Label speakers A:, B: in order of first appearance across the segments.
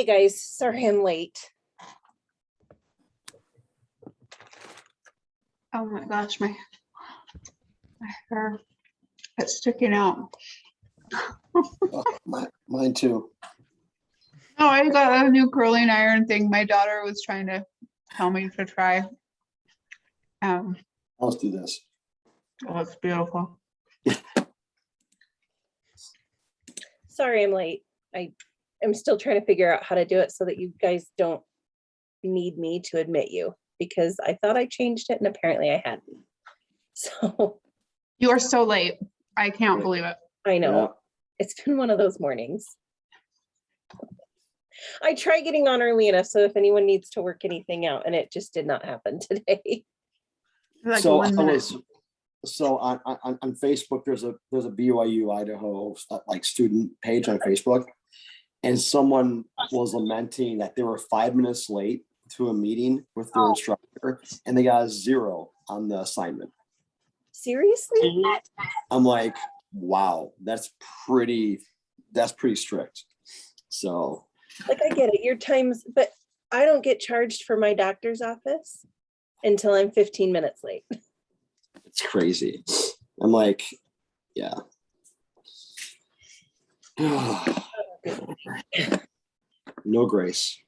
A: Hey guys, sorry I'm late.
B: Oh my gosh, my hair, it's sticking out.
C: Oh, mine too.
B: Oh, I got a new curling iron thing. My daughter was trying to tell me to try.
C: Let's do this.
B: Oh, it's beautiful.
A: Sorry I'm late. I am still trying to figure out how to do it so that you guys don't need me to admit you, because I thought I changed it and apparently I hadn't. So
B: You are so late. I can't believe it.
A: I know
C: Yeah.
A: it's been one of those mornings. I try getting on early enough so if anyone needs to work anything out, and it just did not happen today.
B: Like
C: So
B: 1 minute.
C: on Facebook, there's a BYU Idaho like student page on Facebook, and someone was lamenting that they were 5 minutes late to a meeting with their instructor, and they got a 0 on the assignment.
A: Seriously?
C: I'm like, wow, that's pretty strict. So
A: Like, I get it, your times, but I don't get charged for my doctor's office until I'm 15 minutes late.
C: it's crazy. I'm like, yeah. No grace.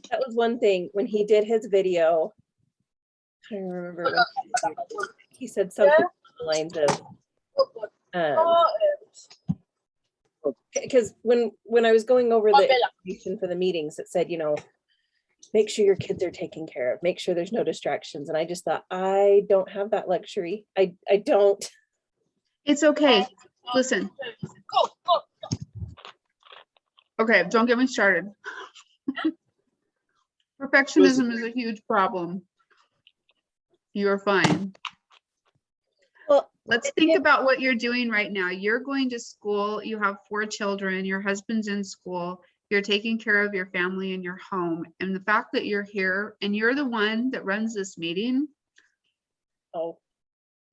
A: That was one thing when he did his video. I don't remember when he said something along the lines of because when I was going over the information for the meetings, it said, make sure your kids are taken care of, make sure there's no distractions. And I just thought, I don't have that luxury. I don't.
B: It's okay. Listen. Okay, don't get me started. Perfectionism is a huge problem. You're fine.
A: Well,
B: Let's think about what you're doing right now. You're going to school, you have 4 children, your husband's in school, you're taking care of your family and your home. And the fact that you're here and you're the one that runs this meeting,
A: oh,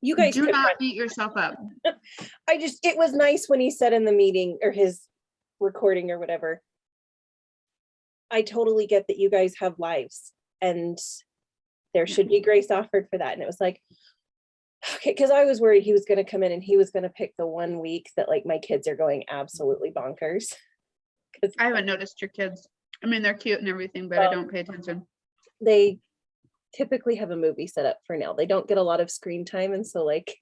A: you guys
B: do
A: could
B: not beat yourself up.
A: it was nice when he said in the meeting or his recording or whatever, I totally get that you guys have lives and there should be grace offered for that. And it was like, okay, because I was worried he was going to come in and he was going to pick the 1 week that like my kids are going absolutely bonkers.
B: I haven't noticed your kids. I mean, they're cute and everything, but I don't pay attention.
A: They typically have a movie set up for now. They don't get a lot of screen time. And so like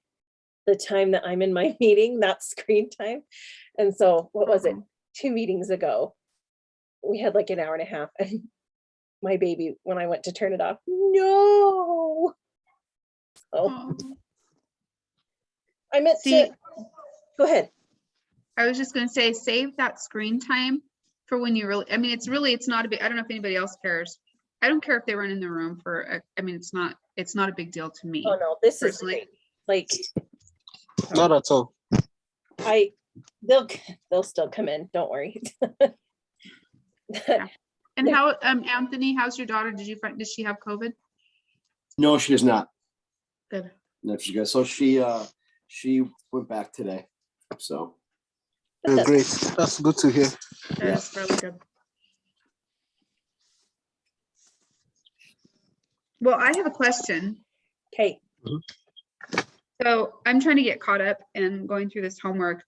A: the time that I'm in my meeting, that's screen time. And so what was it? 2 meetings ago, we had like an hour and a half and my baby, when I went to turn it off, no. Oh, I meant
B: See,
A: to go ahead.
B: I was just gonna say, save that screen time for when you really, I mean, it's not a big, I don't know if anybody else cares. I don't care if they run in the room for, I mean, it's not a big deal to me.
A: Oh no, this
B: personally.
A: is great. Like
D: Not at all.
A: they'll still come in, don't worry.
B: And how, Anthony, how's your daughter? Does she have COVID?
C: No, she does not.
B: Good.
C: No, she goes. So she went back today. So
D: Great. That's good to hear.
B: That is really good. Well, I have a question.
A: Okay.
B: So I'm trying to get caught up and going through this homework.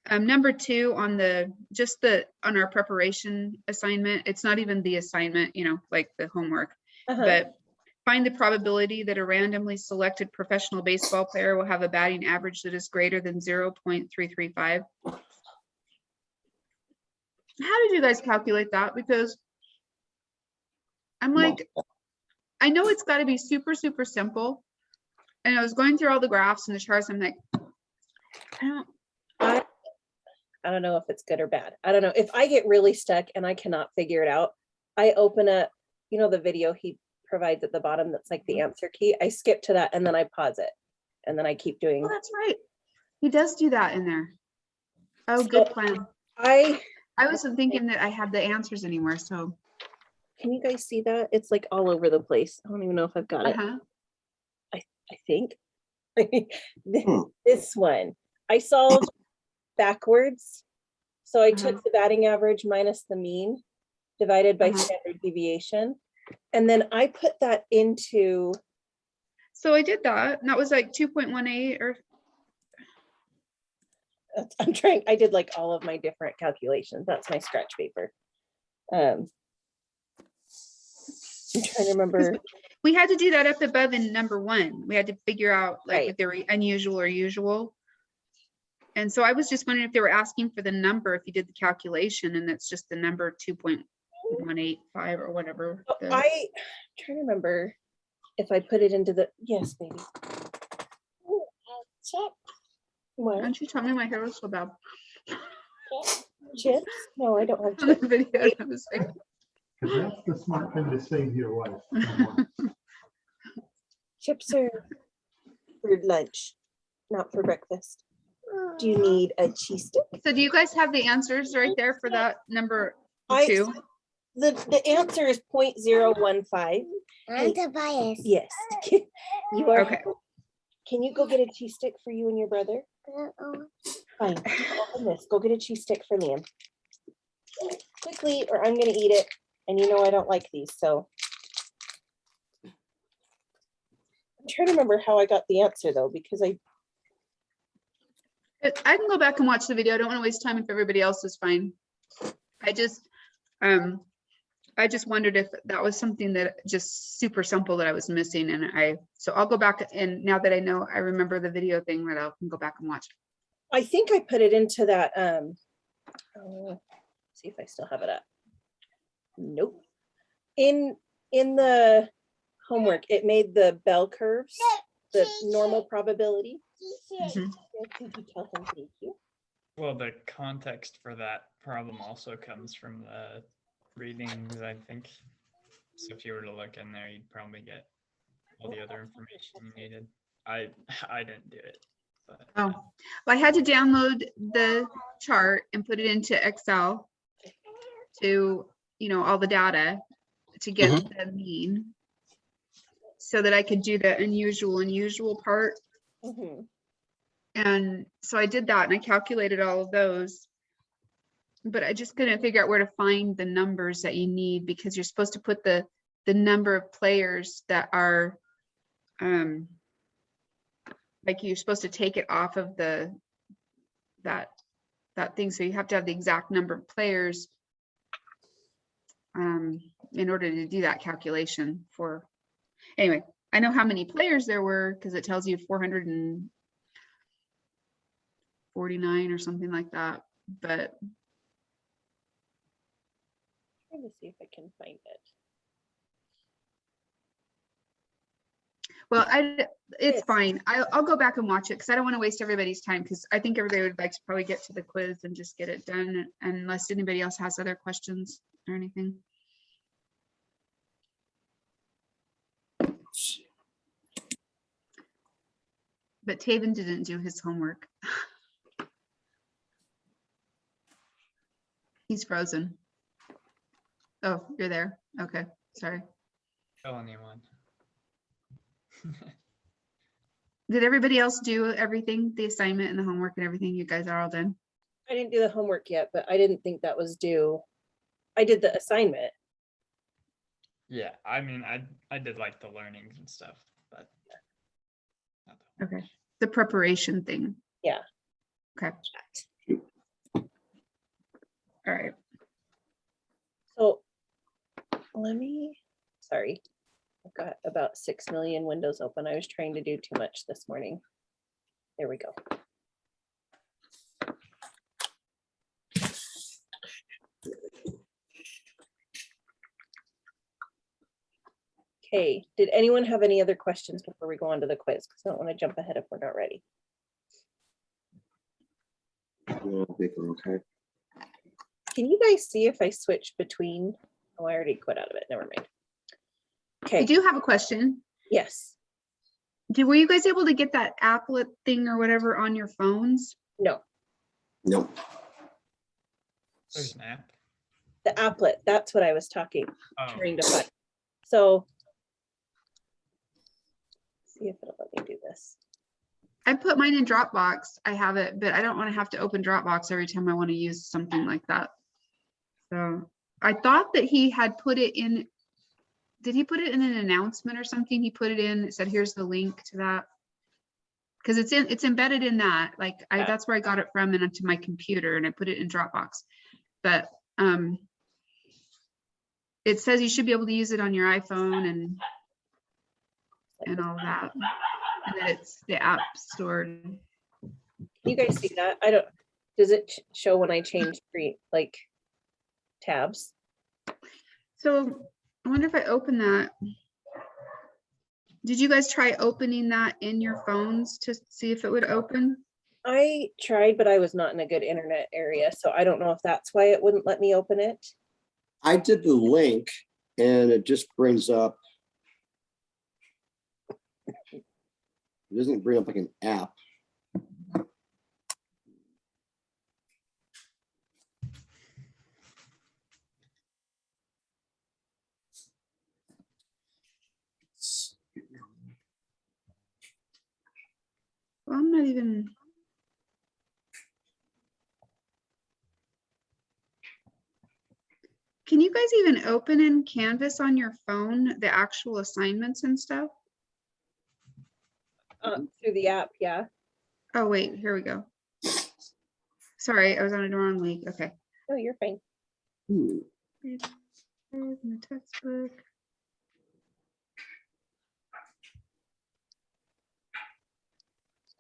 B: Number 2 on on our preparation assignment, it's not even the assignment, like the homework, but find the probability that a randomly selected professional baseball player will have a batting average that is greater than 0.335. How did you guys calculate that? Because I'm like, I know it's got to be super, super simple. And I was going through all the graphs and the charts. I'm like,
A: I don't know if it's good or bad. I don't know. If I get really stuck and I cannot figure it out, I open up, the video he provides at the bottom that's like the answer key. I skip to that and then I pause it. And then I keep doing.
B: Oh, that's right. He does do that in there. Oh,
A: So
B: good plan.
A: I
B: wasn't thinking that I had the answers anywhere. So
A: can you guys see that? It's like all over the place. I don't even know if I've got it. I think this one I solved backwards. So I
B: Uh-huh.
A: took the batting average minus the mean divided by
B: Uh-huh.
A: standard deviation. And then I put that into,
B: So I did that, and that was like 2.18 or,
A: I did like all of my different calculations. That's my scratch paper. I'm trying to remember.
B: we had to do that up above in number 1. We had to figure out like
A: Right.
B: if they were unusual or usual. And so I was just wondering if they were asking for the number, if you did the calculation and it's just the number 2.185 or whatever. the-
A: I'm trying to remember if I put it into the, yes, baby.
B: Why
A: What,
B: don't you tell me my hair was so bad?
A: chips? No, I don't have
B: On the
A: chips.
B: video, I was like,
E: Because that's the smart thing to say to your wife.
A: Chips are for lunch, not for breakfast. Do you need a cheese stick?
B: so do you guys have the answers right there for that number
A: I-
B: 2?
A: The answer is 0.015.
F: I'm Tobias.
A: Yes. You are.
B: Okay.
A: Can you go get a cheese stick for you and your brother? Fine. Open this. Go get a cheese stick for Liam. Quickly, or I'm gonna eat it. And you know I don't like these, so. I'm trying to remember how I got the answer though, because I
B: I can go back and watch the video. I don't want to waste time if everybody else is fine. I just wondered if that was something that just super simple that I was missing, and so I'll go back, and now that I know, I remember the video thing, that I can go back and watch.
A: I think I put it into that, see if I still have it up. Nope. In the homework, it made the bell curves, the normal probability.
B: Mhm.
A: Could you tell him thank you?
G: Well, the context for that problem also comes from the readings, I think. So if you were to look in there, you'd probably get all the other information you needed. I didn't do it, but
B: Oh, well, I had to download the chart and put it into Excel to, all the data to get the mean, so that I could do the unusual part.
A: Mhm.
B: And so I did that and I calculated all of those. But I just couldn't figure out where to find the numbers that you need, because you're supposed to put the number of players that are, like you're supposed to take it off of that thing. So you have to have the exact number of players in order to do that calculation for, anyway, I know how many players there were because it tells you 449 or something like that, but
A: Trying to see if I can find it.
B: well, it's
A: Yes.
B: fine. I'll go back and watch it because I don't want to waste everybody's time, because I think everybody would like to probably get to the quiz and just get it done, unless anybody else has other questions or anything. But Taven didn't do his homework. He's frozen. Oh, you're there. Okay, sorry.
G: tell anyone.
B: Did everybody else do everything, the assignment and the homework and everything? You guys are all done?
A: I didn't do the homework yet, but I didn't think that was due. I did the assignment.
G: Yeah, I mean, I did like the learnings and stuff, but not the
B: Okay.
G: homework.
B: The preparation thing.
A: Yeah.
B: Okay, all right.
A: So sorry. I've got about 6 million windows open. I was trying to do too much this morning. There we go. Okay, did anyone have any other questions before we go on to the quiz? Because I don't want to jump ahead if we're not ready.
C: Okay.
A: Can you guys see if I switch between? Oh, I already quit out of it. Never mind.
B: I
A: Okay,
B: do have a question.
A: yes,
B: Were you guys able to get that applet thing or whatever on your phones?
A: no,
C: Nope.
G: There's an app.
A: the applet, that's what I was trying
G: Oh,
A: to find. So see if it'll let me do this.
B: I put mine in Dropbox. I have it, but I don't want to have to open Dropbox every time I want to use something like that. So I thought that he had put it in. Did he put it in an announcement or something? He put it in, it said, here's the link to that. Because it's embedded in that. Like that's where I got it from and onto my computer, and I put it in Dropbox. But it says you should be able to use it on your iPhone and all that. And then it's the app stored.
A: You guys see that? I don't, does it show when I change screen, like tabs?
B: So I wonder if I open that. Did you guys try opening that in your phones to see if it would open?
A: I tried, but I was not in a good internet area, so I don't know if that's why it wouldn't let me open it.
C: I did the link and it just brings up. It doesn't bring up like an app.
B: Well, I'm not even. Can you guys even open in Canvas on your phone, the actual assignments and stuff?
A: Through the app, yeah.
B: Oh, wait, here we go. Sorry, I was on the wrong link. Okay.
A: No, you're fine.
C: Hmm.
B: In the textbook.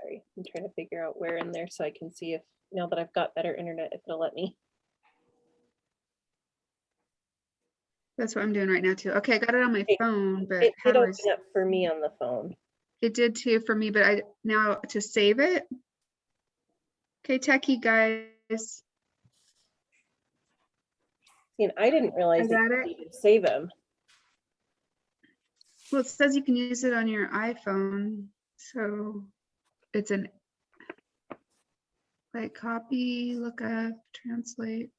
A: Sorry, I'm trying to figure out where in there so I can see if, now that I've got better internet, if it'll let me.
B: That's what I'm doing right now too. Okay, I got it on my
A: It-
B: phone, but
A: It
B: how
A: did
B: do I?
A: open up for me on the phone.
B: It did too for me, but I now to save it. Okay, techie guys.
A: And I didn't realize
B: I
A: that
B: got
A: you
B: it.
A: needed to save them.
B: Well, it says you can use it on your iPhone, so it's an like copy, look up, translate.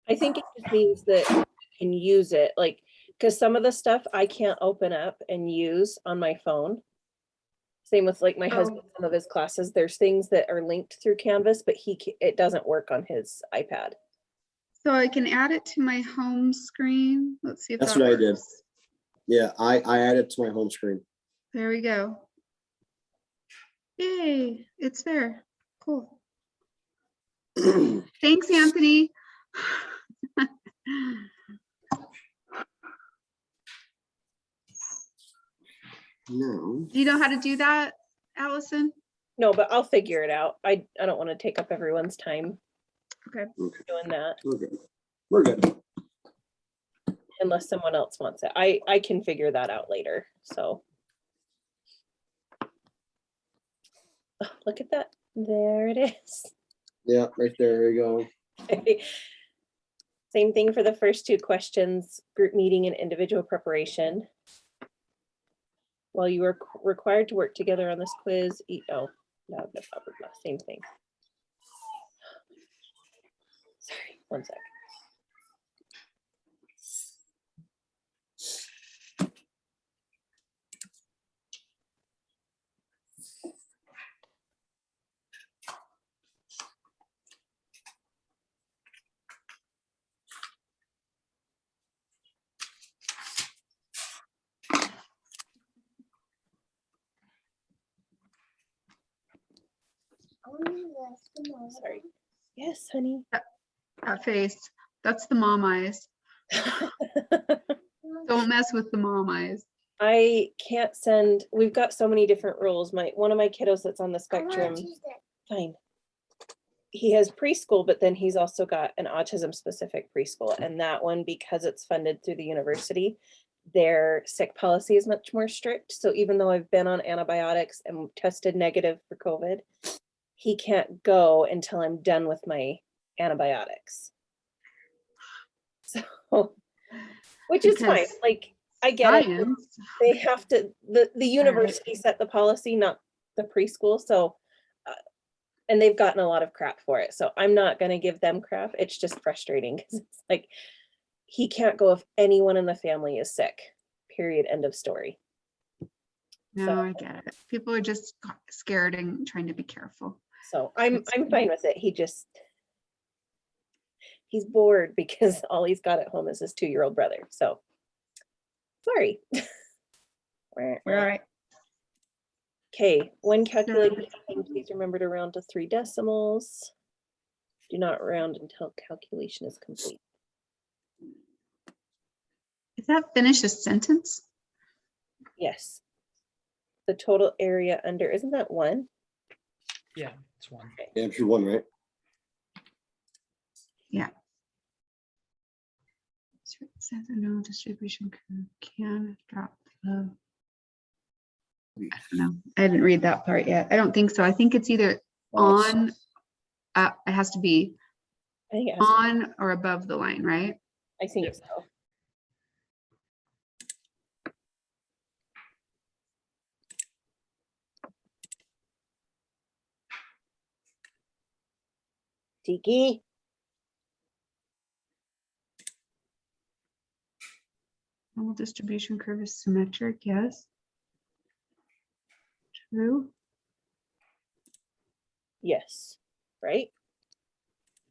A: I think it just means that you can use it, like, because some of the stuff I can't open up and use on my phone. Same with like my husband, some of his classes, there's things that are linked through Canvas, but it doesn't work on his iPad.
B: So I can add it to my home screen. Let's see if
C: That's
B: that
C: what I did.
B: works.
C: Yeah, I added to my home screen.
B: There we go. Yay, it's there. Cool. Thanks, Anthony.
C: No.
B: Do you know how to do that, Allison?
A: No, but I'll figure it out. I don't want to take up everyone's time.
B: Okay.
A: Doing that
C: We're good. We're good.
A: unless someone else wants it. I can figure that out later, so. Oh, look at that. There it is.
C: Yeah, right there you go.
A: Same thing for the first two questions, group meeting and individual preparation. While you are required to work together on this quiz, oh, no, blah, blah, blah, same thing. Sorry, one sec. Sorry. Yes, honey.
B: That face. That's the mom eyes. Don't mess with the mom eyes.
A: I can't send, we've got so many different rules. One of my kiddos that's on the spectrum, fine. He has preschool, but then he's also got an autism specific preschool. And that one, because it's funded through the university, their sick policy is much more strict. So even though I've been on antibiotics and tested negative for COVID, he can't go until I'm done with my antibiotics. So, which is fine.
B: Because
A: Like, I get it.
B: Science.
A: They have to, the university set the policy, not the preschool. So, and they've gotten a lot of crap for it. So I'm not going to give them crap. It's just frustrating because it's like, he can't go if anyone in the family is sick, period, end of story.
B: No, I get it. People are just scared and trying to be careful.
A: So I'm
B: That's
A: fine with it. He's bored because all he's got at home is his 2-year-old brother. So sorry.
B: We're all right.
A: Okay, when calculating, please remember to round to 3 decimals. Do not round until calculation is complete.
B: Is that finish a sentence?
A: Yes. The total area under, isn't that 1?
G: Yeah, it's 1.
C: Yeah, if you one, right?
B: So it says a no distribution curve can drop below. I don't know. I didn't read that part yet. I don't think so. I think it's either on, it has to be
A: I think it has,
B: on or above the line, right?
A: I think
G: Yep.
A: so. Tiki,
B: Normal distribution curve is symmetric, yes. True.
A: yes, right?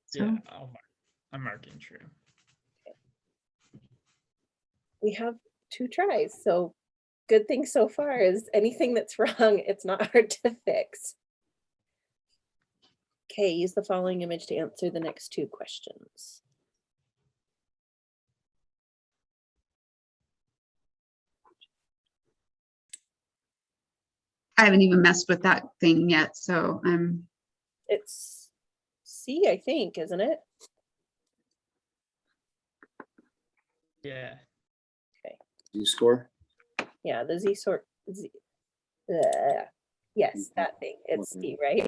B: So
G: Yeah, I'm marking true.
A: We have 2 tries, so good thing so far is anything that's wrong, it's not hard to fix. Okay, use the following image to answer the next 2 questions.
B: I haven't even messed with that thing yet, so
A: It's C, I think, isn't it?
G: Yeah,
C: You score?
A: Yeah, the Z sort, Z. Yes, that thing, it's C, right?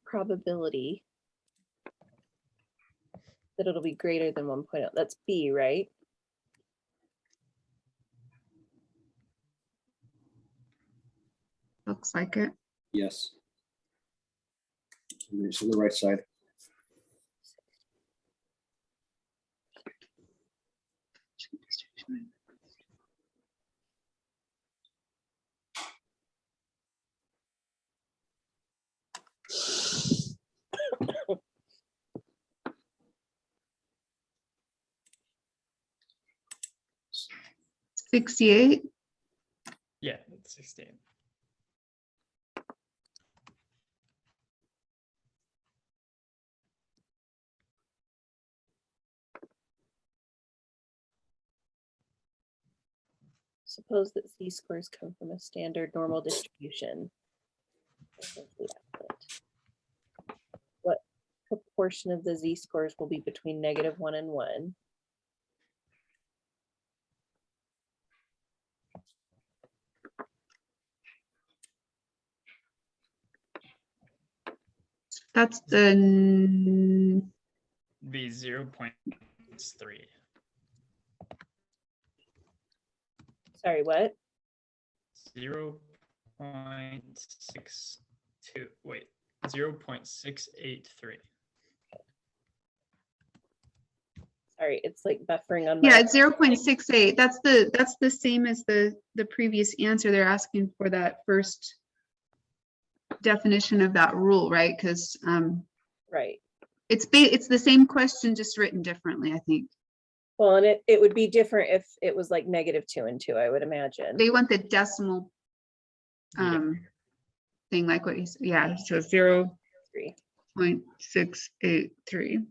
A: Probability that it'll be greater than 1.0, that's B, right?
B: looks like it.
C: Yes. It's on the right side.
B: $68.
G: yeah, it's 16.
A: Suppose that Z-scores come from a standard normal distribution. What proportion of the Z-scores will be between -1 and 1?
B: That's the
G: Be 0.3.
A: Sorry, what?
G: 0.62. Wait, 0.683.
A: Sorry, it's like buffering on
B: yeah,
A: my,
B: it's 0.68. That's the same as the previous answer. They're asking for that first definition of that rule, right? Because
A: right.
B: it's the same question, just written differently, I think.
A: Well, and it would be different if it was like -2 and 2, I would imagine.
B: They want the decimal
G: Yeah.
B: thing, like what you said. Yeah, so 0.683.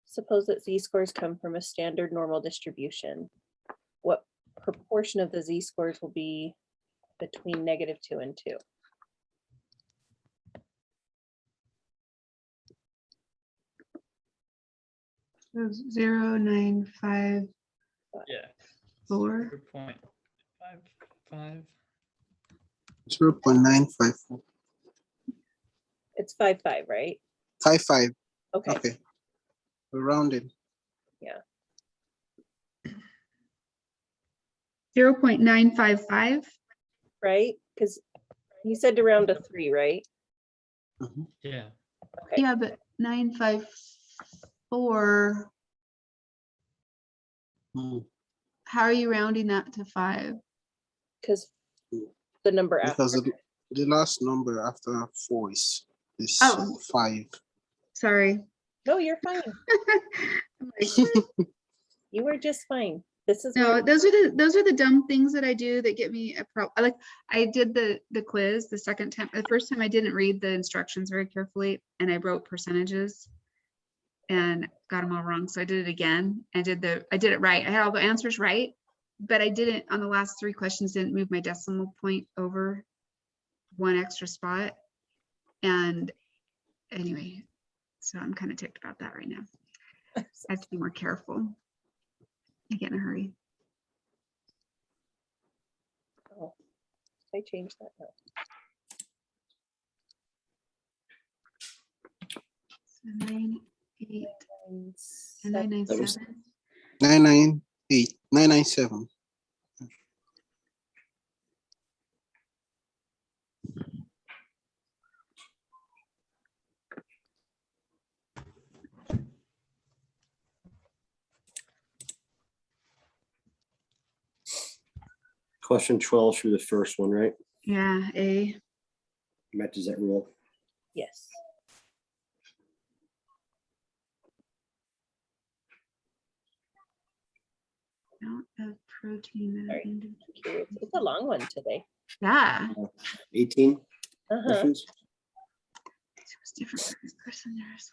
A: Suppose that Z-scores come from a standard normal distribution. What proportion of the Z-scores will be between -2 and 2?
B: So 0.954.
G: Yeah. 0.55.
D: 0.954.
A: It's 5.5, right?
D: 55.
A: Okay,
D: Okay. We're rounded.
B: 0.955.
A: right? Because you said to round to 3, right?
D: Mhm.
G: Yeah.
A: Okay.
B: Yeah, but 954.
D: Hmm,
B: How are you rounding that to 5?
A: Because the number after,
D: Because the last number after 4 is
B: Oh.
D: 5.
B: Sorry.
A: no, you're fine.
B: I'm like,
A: You were just fine. This is
B: no,
A: why,
B: those are the dumb things that I do that get me a problem. Like I did the quiz the second time. The first time I didn't read the instructions very carefully and I wrote percentages and got them all wrong. So I did it again. I did it right. I had all the answers right, but I didn't on the last 3 questions didn't move my decimal point over 1 extra spot. And anyway, so I'm kind of ticked about that right now. I have to be more careful. I get in a hurry.
A: oh, I changed that now.
B: So 9, 8,
A: And
B: and 9, 9,
C: That was-
B: 7.
D: 998, 997.
C: Question 12 through the first one, right?
B: Yeah, A.
C: Matches that rule.
A: Yes.
B: Amount of protein that
A: Sorry.
B: an individual.
A: Curious. It's a long one today.
B: Yeah.
C: 18
A: Uh-huh.
C: questions.
B: It was different for every person. There's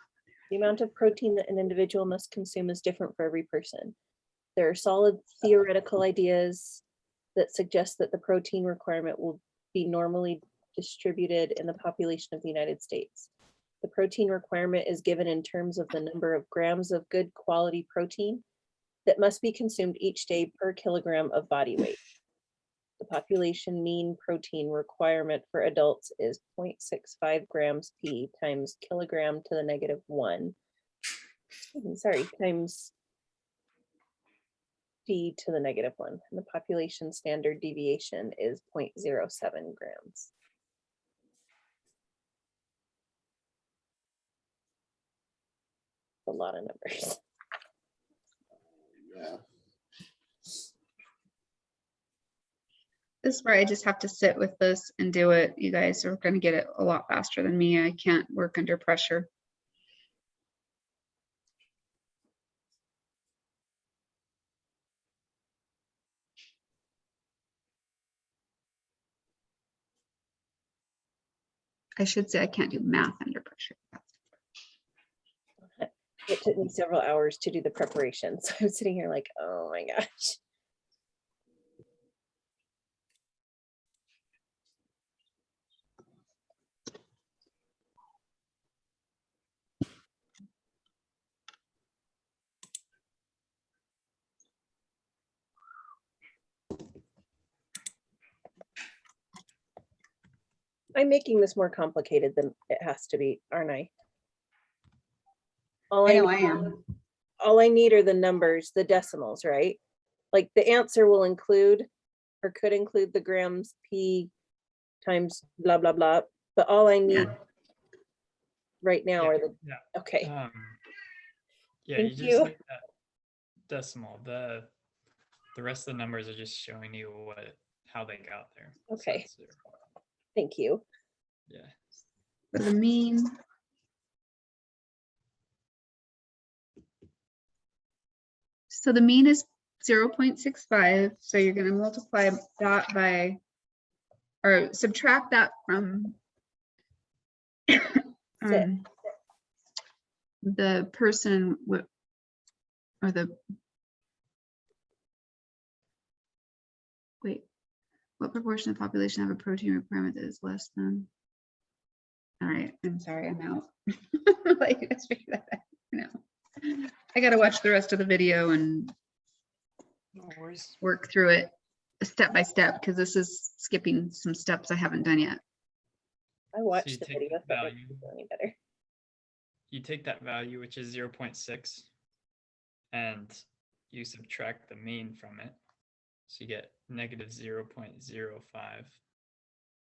A: The amount of protein that an individual must consume is different for every person. There are solid theoretical ideas that suggest that the protein requirement will be normally distributed in the population of the United States. The protein requirement is given in terms of the number of grams of good quality protein that must be consumed each day per kilogram of body weight. The population mean protein requirement for adults is 0.65 grams P times kilogram to the -1. Sorry, times D to the -1. And the population standard deviation is 0.07 grams. A lot of numbers.
C: Yeah.
B: this is where I just have to sit with this and do it. You guys are going to get it a lot faster than me. I can't work under pressure. I should say I can't do math under pressure.
A: It took me several hours to do the preparation. So I'm sitting here like, oh my gosh. I'm making this more complicated than it has to be, aren't I? All
B: I know
A: need-
B: I am.
A: All I need are the numbers, the decimals, right? Like the answer will include or could include the grams P times blah, blah, blah. But all I need right now
G: Yeah,
A: are the,
G: yeah.
A: okay,
G: Yeah,
A: Thank
G: you just
A: you.
G: need that decimal. The rest of the numbers are just showing you how they got there. So
A: Okay.
G: it's,
A: thank you.
G: yeah.
B: For the mean. So the mean is 0.65. So you're going to multiply that by, or subtract that from the person with, or the, wait, what proportion of the population have a protein requirement that is less than? All right, I'm sorry, I'm out. Like, let's figure that out. No, I gotta watch the rest of the video and
G: No worries.
B: work through it step by step, because this is skipping some steps I haven't done yet.
A: I
G: you
A: watched the
G: take the
A: video. That
G: value.
A: makes me feel any better.
G: You take that value, which is 0.6, and you subtract the mean from it. So you get -0.05,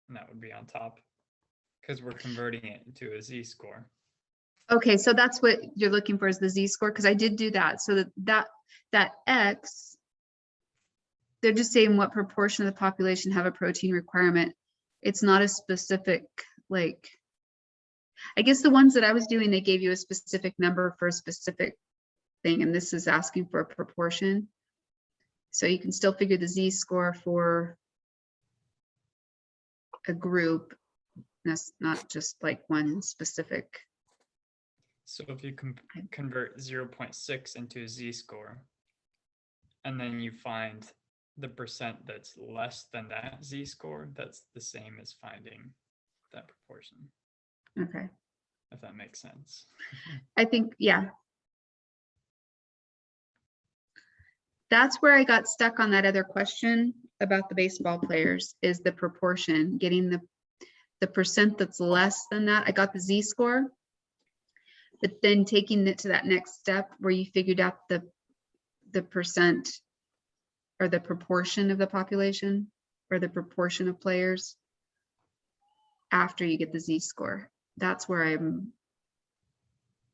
G: and that would be on top because we're converting it into a z-score.
B: Okay, so that's what you're looking for is the Z-score, because I did do that. So that X, they're just saying what proportion of the population have a protein requirement. It's not a specific, like, I guess the ones that I was doing, they gave you a specific number for a specific thing, and this is asking for a proportion. So you can still figure the Z-score for a group. That's not just like one specific.
G: So if you convert 0.6 into a z-score, and then you find the percent that's less than that z-score, that's the same as finding that proportion,
B: Okay,
G: if that makes sense.
B: I think, yeah. That's where I got stuck on that other question about the baseball players, is the proportion, getting the percent that's less than that. I got the Z-score, but then taking it to that next step where you figured out the percent or the proportion of the population or the proportion of players after you get the Z-score. That's where I'm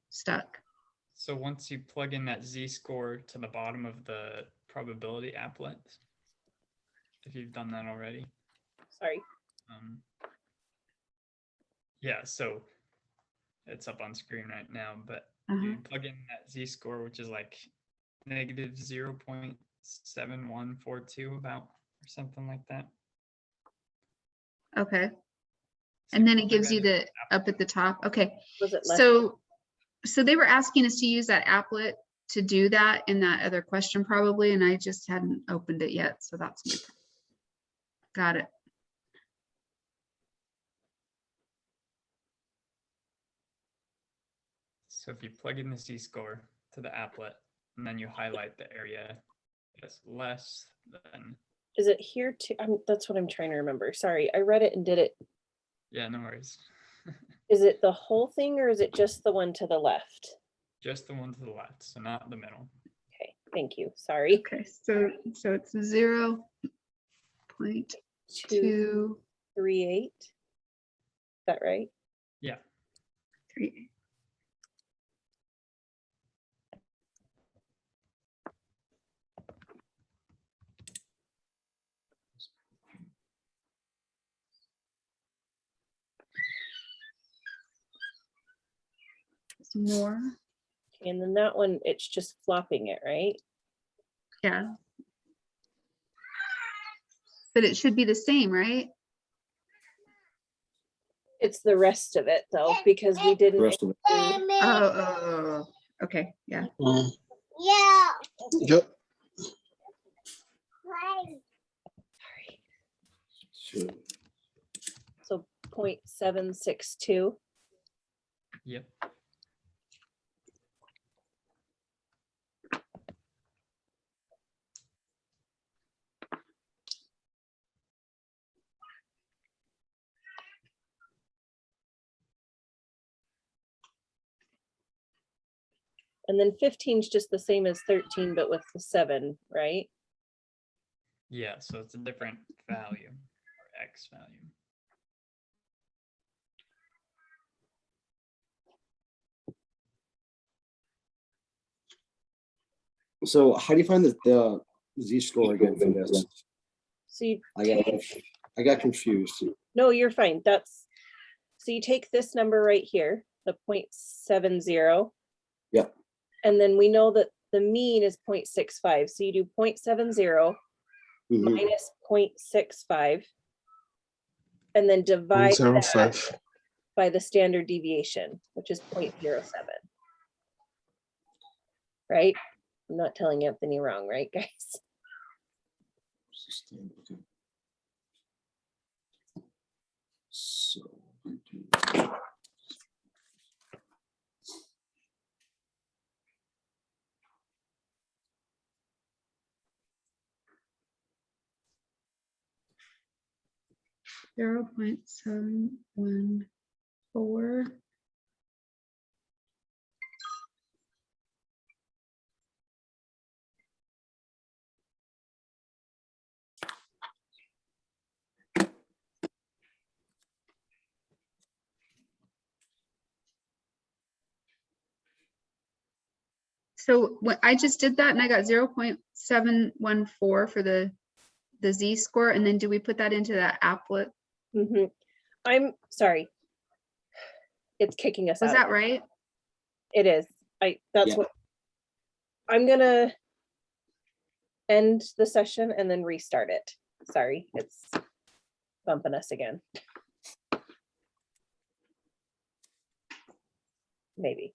B: stuck.
G: So once you plug in that z-score to the bottom of the probability applet, if you've done that already,
A: Sorry.
G: yeah, so it's up on screen right now, but
B: Uh-huh.
G: you plug in that z-score, which is like negative 0.7142 about, or something like that.
B: Okay.
G: So
B: And then it
G: plug
B: gives
G: that
B: you
G: in
B: the up at the top. Okay.
A: Was it less?
B: So they were asking us to use that applet to do that in that other question probably, and I just hadn't opened it yet. So that's my, got it.
G: So if you plug in the z-score to the applet, and then you highlight the area that's less than,
A: Is it here too? That's what I'm trying to remember. Sorry, I read it and did it.
G: yeah, no worries.
A: Is it the whole thing or is it just the one to the left?
G: Just the one to the left, so not the middle.
A: Okay, thank you. Sorry.
B: Okay, so it's 0.2.
A: 238. Is that right?
G: Yeah.
B: 3. Some more,
A: And then that one, it's just flopping it, right?
B: yeah. But it should be the same, right?
A: It's the rest of it though, because we
C: The
A: didn't
C: rest of it.
A: include,
B: Oh, okay, yeah.
D: Yep.
A: so 0.762.
G: Yep.
A: And then 15 is just the same as 13, but with the 7, right?
G: Yeah, so it's a different value, or x value.
C: So how do you find the z-score again for this?
A: So you
C: I got confused.
A: no, you're fine. So you take this number right here, the 0.70.
C: Yep.
A: And then we know that the mean is 0.65. So you do 0.70
C: Mhm.
A: minus 0.65. And then divide that
D: 0.05.
A: by the standard deviation, which is 0.07. Right? I'm not telling Anthony wrong, right, guys?
C: Okay. So.
B: 0.714. So when I just did that and I got 0.714 for the Z-score, and then do we put that into that applet?
A: Mhm. I'm sorry. It's kicking us
B: Was
A: out.
B: that right?
A: It is. That's
C: Yeah.
A: what. I'm gonna end the session and then restart it. Sorry, it's bumping us again. Maybe.